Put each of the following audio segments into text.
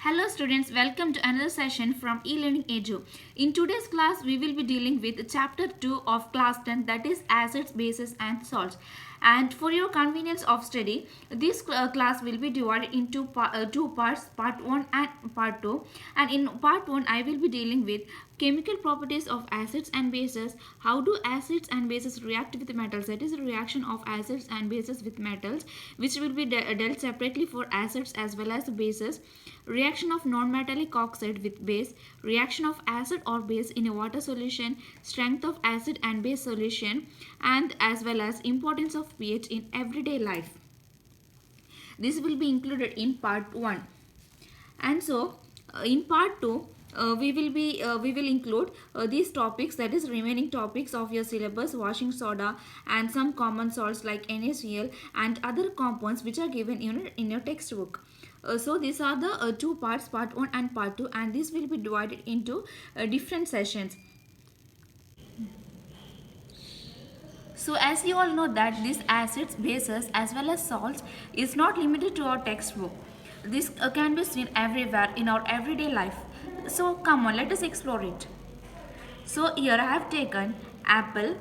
Hello students, welcome to another session from eLearning Edu. In today's class, we will be dealing with chapter 2 of class 10, that is acids, bases and salts. And for your convenience of study, this class will be divided into two parts, part 1 and part 2. And in part 1, I will be dealing with chemical properties of acids and bases. How do acids and bases react with metals? That is the reaction of acids and bases with metals, which will be dealt separately for acids as well as bases. Reaction of non-metallic oxide with base, reaction of acid or base in a water solution, strength of acid and base solution, and as well as importance of pH in everyday life. This will be included in part 1. And so in part 2, we will include these topics, that is remaining topics of your syllabus: washing soda and some common salts like NaCl and other compounds which are given in your textbook. So these are the two parts, part 1 and part 2, and this will be divided into different sessions. So as you all know that these acids, bases as well as salts is not limited to our textbook. This can be seen everywhere in our everyday life. So come on, let us explore it. So here I have taken apple,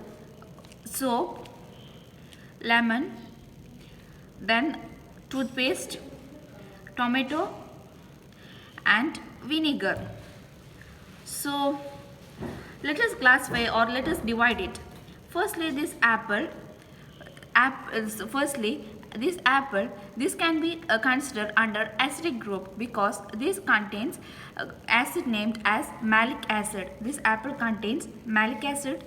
soap, lemon, then toothpaste, tomato and vinegar. So let us classify or let us divide it. Firstly, this this can be considered under acidic group because this contains acid named as malic acid. This apple contains malic acid.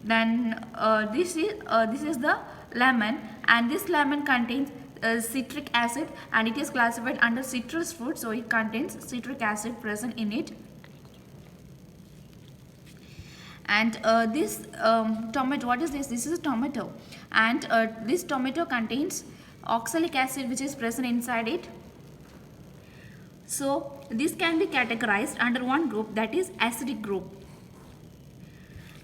Then this is the lemon, and this lemon contains citric acid, and it is classified under citrus fruit, so it contains citric acid present in it. And this tomato, what is this? This is a tomato, and this tomato contains oxalic acid which is present inside it. So this can be categorized under one group, that is acidic group.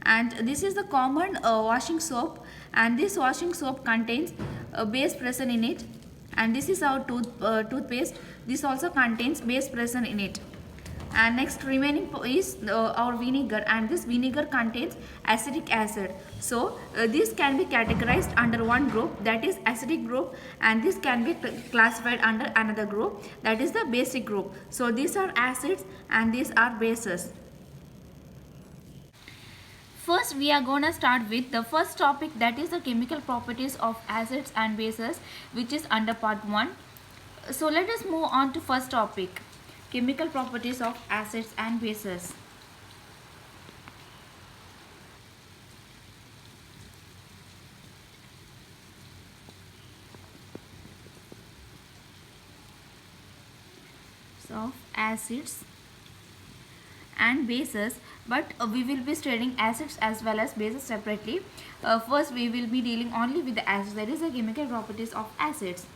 And this is the common washing soap, and this washing soap contains a base present in it. And this is our toothpaste. This also contains base present in it. And next remaining is our vinegar, and this vinegar contains acetic acid. So this can be categorized under one group, that is acidic group, and this can be classified under another group, that is the basic group. So these are acids and these are bases. First, we are going to start with the first topic, that is the chemical properties of acids and bases, which is under part 1. So let us move on to first topic, chemical properties of acids and bases. So acids and bases, but we will be studying acids as well as bases separately. First, we will be dealing only with the acids, that is the chemical properties of acids.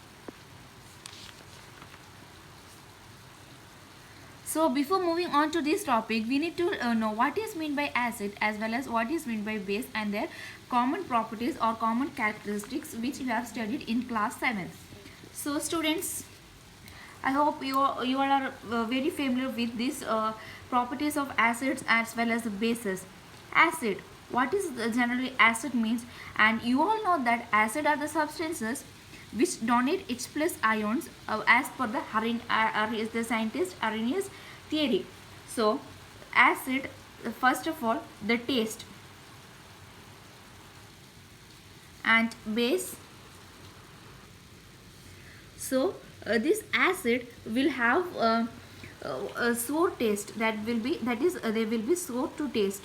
So before moving on to this topic, we need to know what is meant by acid as well as what is meant by base and their common properties or common characteristics, which we have studied in class 7. So students, I hope you all are very familiar with these properties of acids as well as the bases. Acid, what is generally acid means, and you all know that acid are the substances which donate H plus ions as per the scientist Arrhenius theory. So acid, first of all, the taste, and base. So this acid will have a sour taste, that is they will be sour to taste.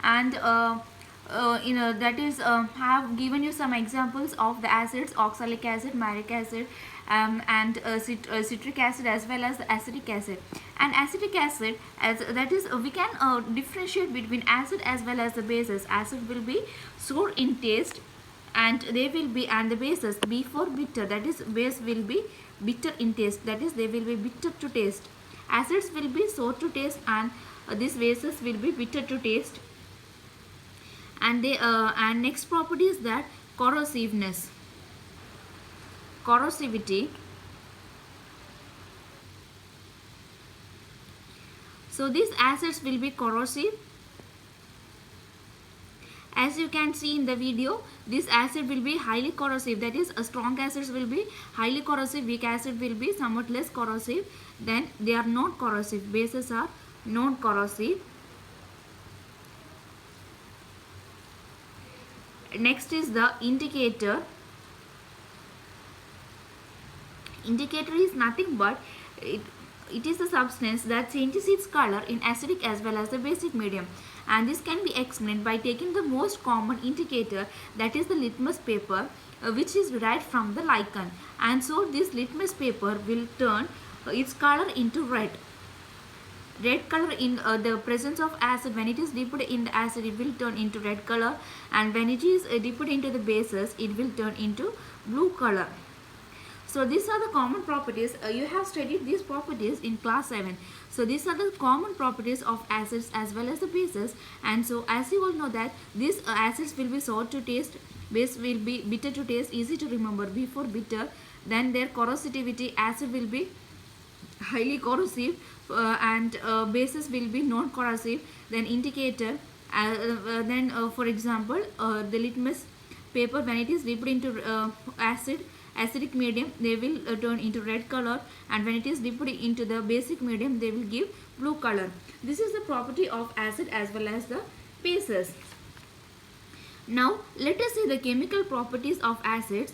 And that is have given you some examples of the acids: oxalic acid, malic acid, and citric acid as well as the acetic acid. And acetic acid, as that is we can differentiate between acid as well as the bases. Acid will be sour in taste, and they will be, and the bases be for bitter, that is base will be bitter in taste, that is they will be bitter to taste. Acids will be sour to taste, and these bases will be bitter to taste. And they and next property is that corrosiveness, corrosivity, So these acids will be corrosive. As you can see in the video, this acid will be highly corrosive. That is, strong acids will be highly corrosive, weak acid will be somewhat less corrosive. Then they are non corrosive. Bases are non corrosive. Next is the indicator. Indicator is nothing but it is a substance that changes its color in acidic as well as the basic medium, and this can be explained by taking the most common indicator, that is the litmus paper, which is derived from the lichen. And so this litmus paper will turn its color into red. Red color in the presence of acid. When it is dipped in the acid, it will turn into red color, and when it is dipped into the bases, it will turn into blue color. So these are the common properties. You have studied these properties in class 7. So these are the common properties of acids as well as the bases. And so as you all know that these acids will be sour to taste, base will be bitter to taste, easy to remember. Before bitter, then their corrosivity, acid will be highly corrosive, and bases will be non-corrosive. Then indicator, for example, the litmus paper, when it is dipped into acidic medium, they will turn into red color, and when it is dipped into the basic medium, they will give blue color. This is the property of acid as well as the bases. Now let us see the chemical properties of acids.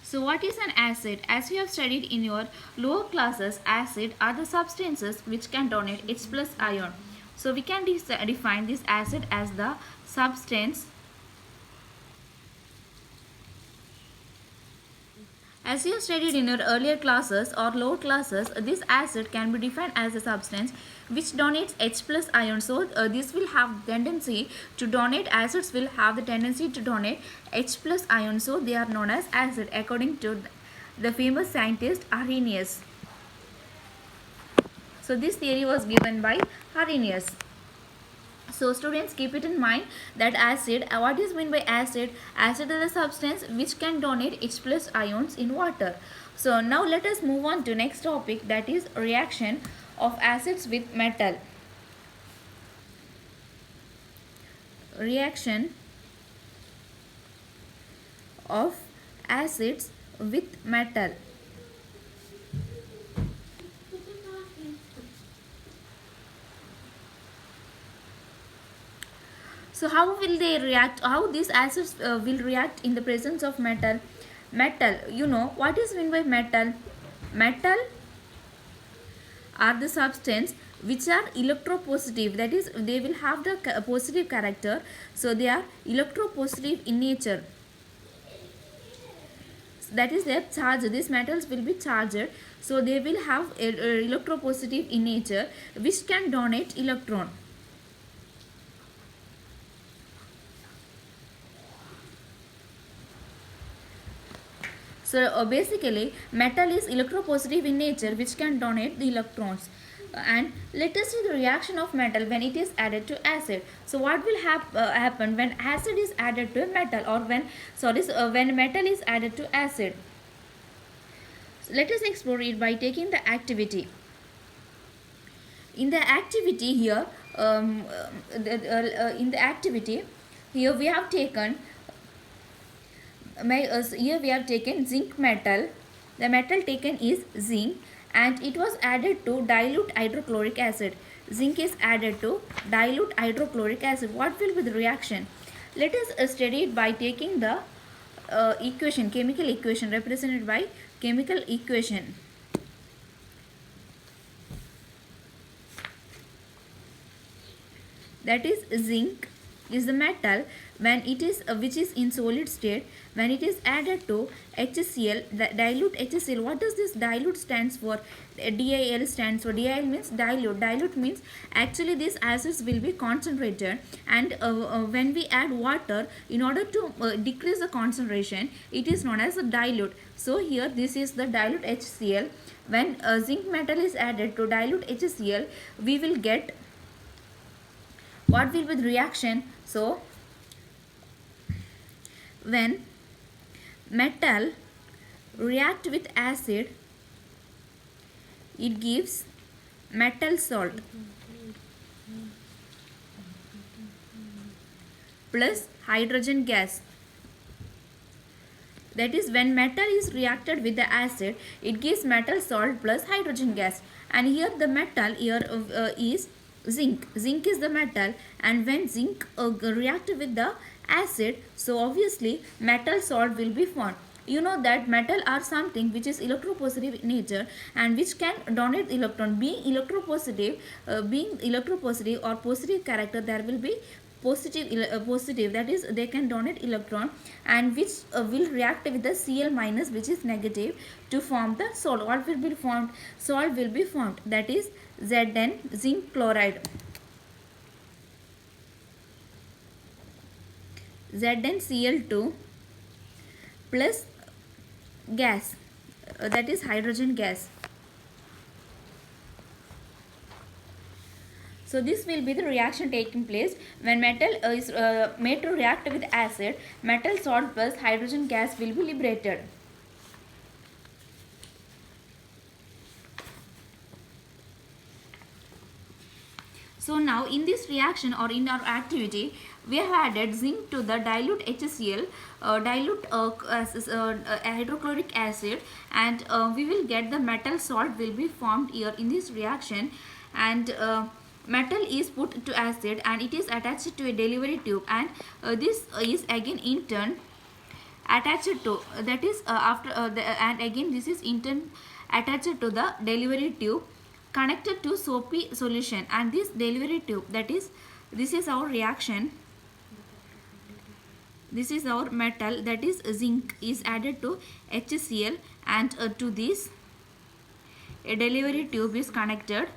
So what is an acid? As you have studied in your lower classes, acid are the substances which can donate H plus ion. So we can define this acid as the substance. As you have studied in your earlier classes or lower classes, this acid can be defined as a substance which donates H plus ion. So this will have tendency to donate, acids will have the tendency to donate H plus ion. So they are known as acid according to the famous scientist Arrhenius. So this theory was given by Arrhenius. So students, keep it in mind that acid, what is meant by acid? Acid is a substance which can donate H plus ions in water. So now let us move on to next topic, that is reaction of acids with metal. Reaction of acids with metal. So how will they react? How these acids will react in the presence of metal? Metal, you know what is meant by metal? Metal are the substance which are electropositive, that is they will have the positive character. So they are electropositive in nature. That is their charge. These metals will be charged, so they will have a electropositive in nature which can donate electron. So basically metal is electropositive in nature which can donate the electrons. And let us see the reaction of metal when it is added to acid. So what will happen when acid is added to a metal, or when metal is added to acid? So let us explore it by taking the activity. In the activity here, here we have taken zinc metal. The metal taken is zinc, and it was added to dilute hydrochloric acid. Zinc is added to dilute hydrochloric acid. What will be the reaction? Let us study it by taking the chemical equation represented by chemical equation. That is, zinc is the metal when it is which is in solid state. When it is added to HCl, the dilute HCl. What does this dilute stands for? DIL stands for, DIL means dilute. Dilute means actually these acids will be concentrated, and when we add water in order to decrease the concentration, it is known as a dilute. So here this is the dilute HCl. When zinc metal is added to dilute HCl, we will get, what will be the reaction? So when metal react with acid, it gives metal salt plus hydrogen gas. That is, when metal is reacted with the acid, it gives metal salt plus hydrogen gas. And here the metal here is zinc. Zinc is the metal, and when zinc react with the acid, so obviously metal salt will be formed. You know that metal are something which is electropositive in nature and which can donate electron. Being electropositive or positive character, there will be positive, that is they can donate electron, and which will react with the Cl minus, which is negative, to form the salt. What will be formed? Salt will be formed, that is Zn, zinc chloride. ZnCl2 plus gas, that is hydrogen gas. So this will be the reaction taking place when metal is made to react with acid. Metal salt plus hydrogen gas will be liberated. So now in this reaction or in our activity, we have added zinc to the dilute HCl, hydrochloric acid, and we will get the metal salt will be formed here in this reaction. And metal is put to acid and it is attached to a delivery tube, and this is again in turn attached to, that is and again this is in turn attached to the delivery tube connected to soapy solution. And this delivery tube, that is, this is our reaction, this is our metal, that is zinc, is added to HCl, and to this a delivery tube is connected,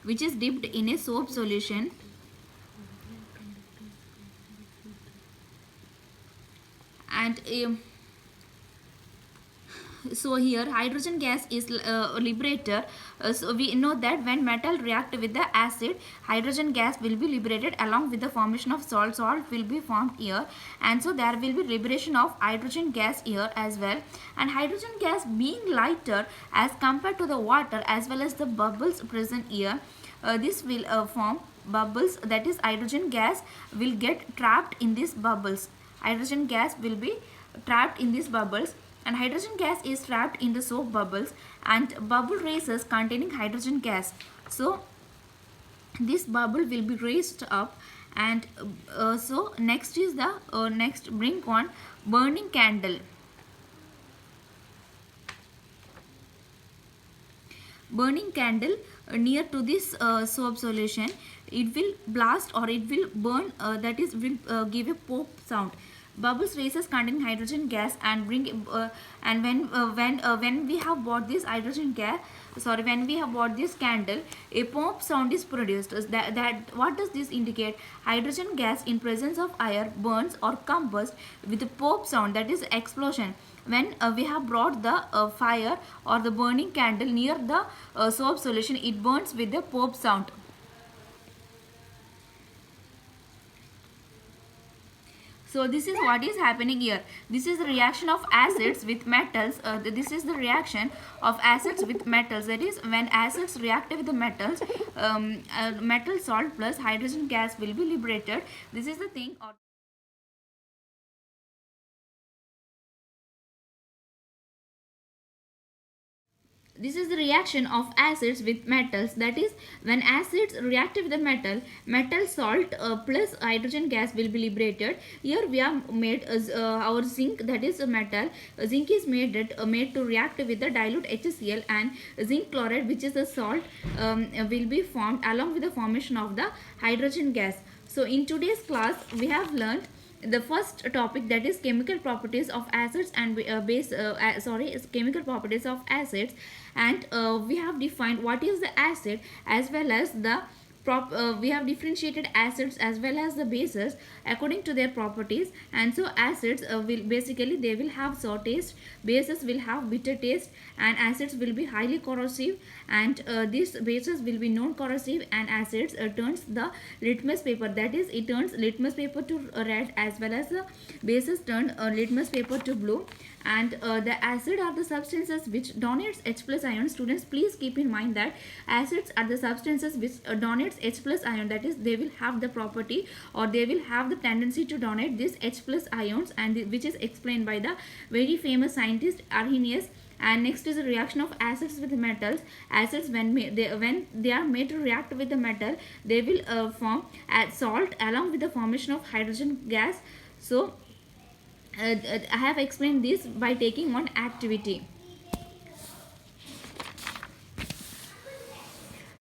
which is dipped in a soap solution. And so here hydrogen gas is liberated. So we know that when metal react with the acid, hydrogen gas will be liberated along with the formation of salt. Salt will be formed here, and so there will be liberation of hydrogen gas here as well. And hydrogen gas being lighter as compared to the water as well as the bubbles present here, this will form bubbles, that is hydrogen gas will get trapped in these bubbles. Hydrogen gas will be trapped in these bubbles, and hydrogen gas is trapped in the soap bubbles and bubble raises containing hydrogen gas. So this bubble will be raised up, and so next is the next bring on burning candle. Burning candle near to this soap solution, it will blast or it will burn, that is will give a pop sound. Bubbles raises containing hydrogen gas and bring and when we have bought this hydrogen gas, when we have bought this candle, a pop sound is produced. That what does this indicate? Hydrogen gas in presence of air burns or combusts with a pop sound, that is explosion. When we have brought the fire or the burning candle near the soap solution, it burns with the pop sound. So this is what is happening here. This is the reaction of acids with metals. This is the reaction of acids with metals. That is, when acids react with the metals, metal salt plus hydrogen gas will be liberated. This is the thing. This is the reaction of acids with metals. That is, when acids react with the metal salt plus hydrogen gas will be liberated. Here we have made our zinc, that is a metal. Zinc is made to react with the dilute HCl, and zinc chloride, which is a salt, will be formed along with the formation of the hydrogen gas. So in today's class we have learned the first topic, that is chemical properties of acids and chemical properties of acids, and we have defined what is the acid as well as the we have differentiated acids as well as the bases according to their properties. And so acids will basically they will have sour taste, bases will have bitter taste, and acids will be highly corrosive, and these bases will be non-corrosive, and acids turns the litmus paper, that is it turns litmus paper to red, as well as the bases turn litmus paper to blue. And the acid are the substances which donates H plus ion. Students, please keep in mind that acids are the substances which donates H plus ion, that is they will have the property or they will have the tendency to donate this H plus ions, and which is explained by the very famous scientist Arrhenius. And next is the reaction of acids with metals. Acids when they are made to react with the metal, they will form salt along with the formation of hydrogen gas. So I have explained this by taking one activity.